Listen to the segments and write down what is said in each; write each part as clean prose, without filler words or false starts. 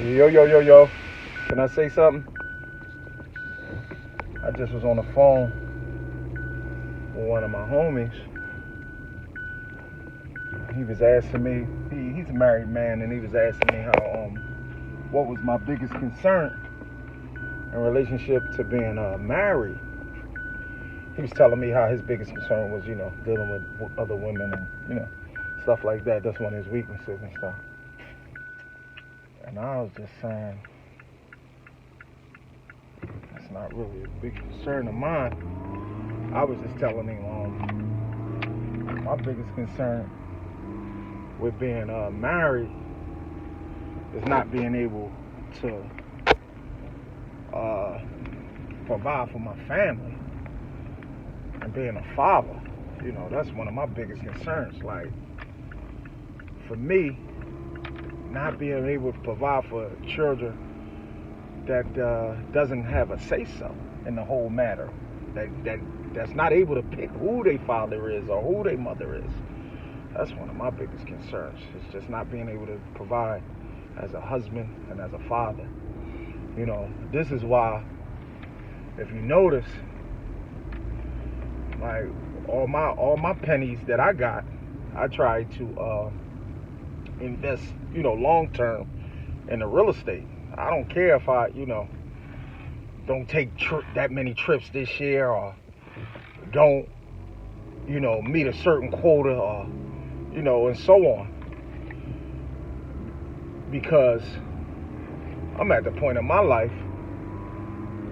Yo, yo, yo, yo. Can I say something? I just was on the phone with one of my homies. He was asking me, he's a married man, and he was asking me how, what was my biggest concern in relationship to being married. He was telling me how his biggest concern was, dealing with other women and, stuff like that. That's one of his weaknesses and stuff. And I was just saying, that's not really a big concern of mine. I was just telling him my biggest concern with being married is not being able to provide for my family and being a father. That's one of my biggest concerns. Like, for me, not being able to provide for children that doesn't have a say-so in the whole matter, that's not able to pick who their father is or who their mother is. That's one of my biggest concerns. It's just not being able to provide as a husband and as a father. This is why, if you notice, like all my pennies that I got, I try to invest, long term in the real estate. I don't care if I, don't take that many trips this year, or don't, meet a certain quota, or, and so on. Because I'm at the point in my life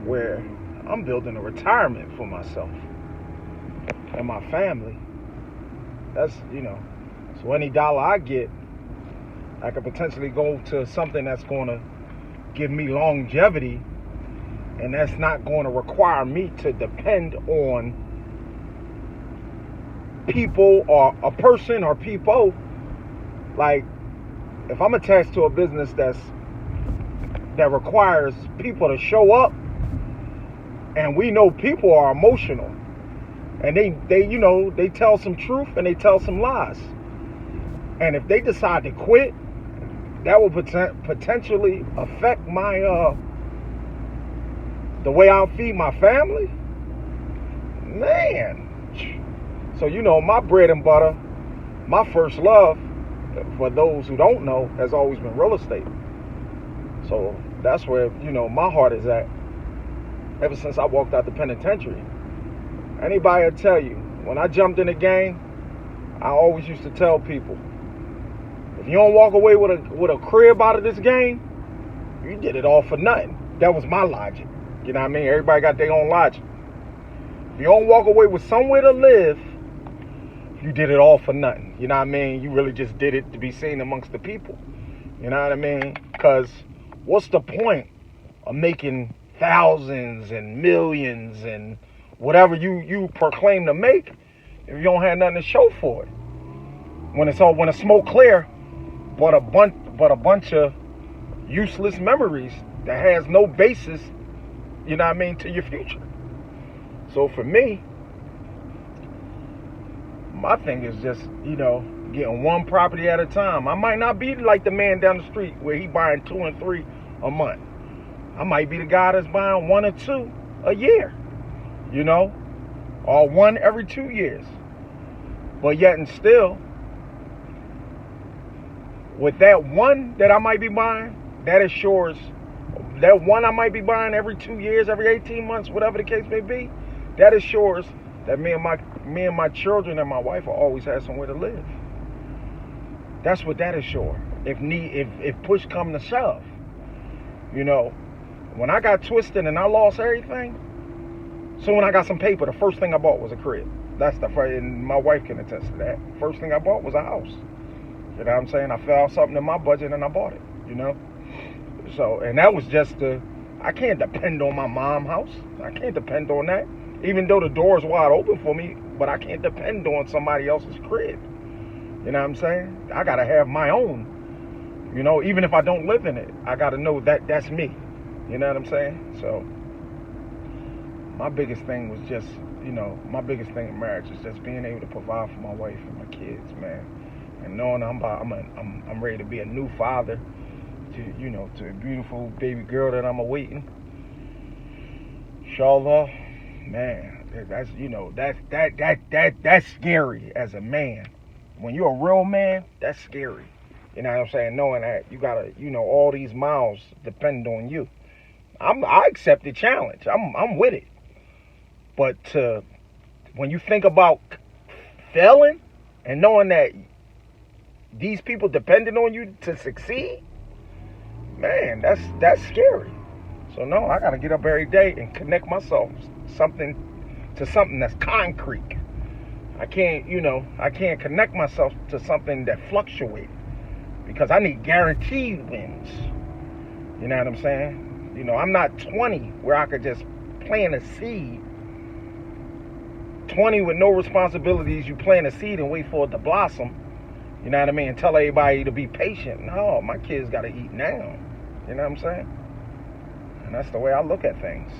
where I'm building a retirement for myself and my family. That's, so any dollar I get, I could potentially go to something that's going to give me longevity, and that's not going to require me to depend on people or a person or people. Like, if I'm attached to a business that requires people to show up, and we know people are emotional, and they tell some truth and they tell some lies, and if they decide to quit, that will potentially affect my the way I'll feed my family, man. So my bread and butter, my first love, for those who don't know, has always been real estate. So that's where my heart is at. Ever since I walked out the penitentiary, anybody will tell you, when I jumped in the game, I always used to tell people, if you don't walk away with a crib out of this game, you did it all for nothing. That was my logic. You know what I mean? Everybody got their own logic. If you don't walk away with somewhere to live, you did it all for nothing. You know what I mean? You really just did it to be seen amongst the people. You know what I mean? Because what's the point of making thousands and millions and whatever you proclaim to make if you don't have nothing to show for it? When the smoke clear, but a bunch of useless memories that has no basis, you know what I mean, to your future. So for me, my thing is just, getting one property at a time. I might not be like the man down the street where he buying 2 and 3 a month. I might be the guy that's buying 1 or 2 a year, or 1 every 2 years. But yet and still, with that one that I might be buying, that assures, that one I might be buying every 2 years, every 18 months, whatever the case may be, that assures that me and my children and my wife will always have somewhere to live. That's what that assures. If push come to shove, when I got twisted and I lost everything, so when I got some paper, the first thing I bought was a crib. That's the first, and my wife can attest to that. First thing I bought was a house. You know what I'm saying? I found something in my budget and I bought it, So, and that was just I can't depend on my mom's house. I can't depend on that. Even though the door is wide open for me, but I can't depend on somebody else's crib. You know what I'm saying? I got to have my own. Even if I don't live in it, I got to know that that's me. You know what I'm saying? So, my biggest thing was just, my biggest thing in marriage is just being able to provide for my wife and my kids, man. And knowing I'm ready to be a new father to a beautiful baby girl that I'm awaiting. Inshallah, man, that's scary as a man. When you're a real man, that's scary. You know what I'm saying? Knowing that you gotta, all these miles depend on you. I accept the challenge. I'm with it. But when you think about failing and knowing that these people depending on you to succeed, man, that's scary. So no, I gotta get up every day and connect myself to something that's concrete. I can't connect myself to something that fluctuates because I need guaranteed wins. You know what I'm saying? I'm not 20 where I could just plant a seed. 20 with no responsibilities, you plant a seed and wait for it to blossom. You know what I mean? Tell everybody to be patient. No, my kids got to eat now. You know what I'm saying? And that's the way I look at things.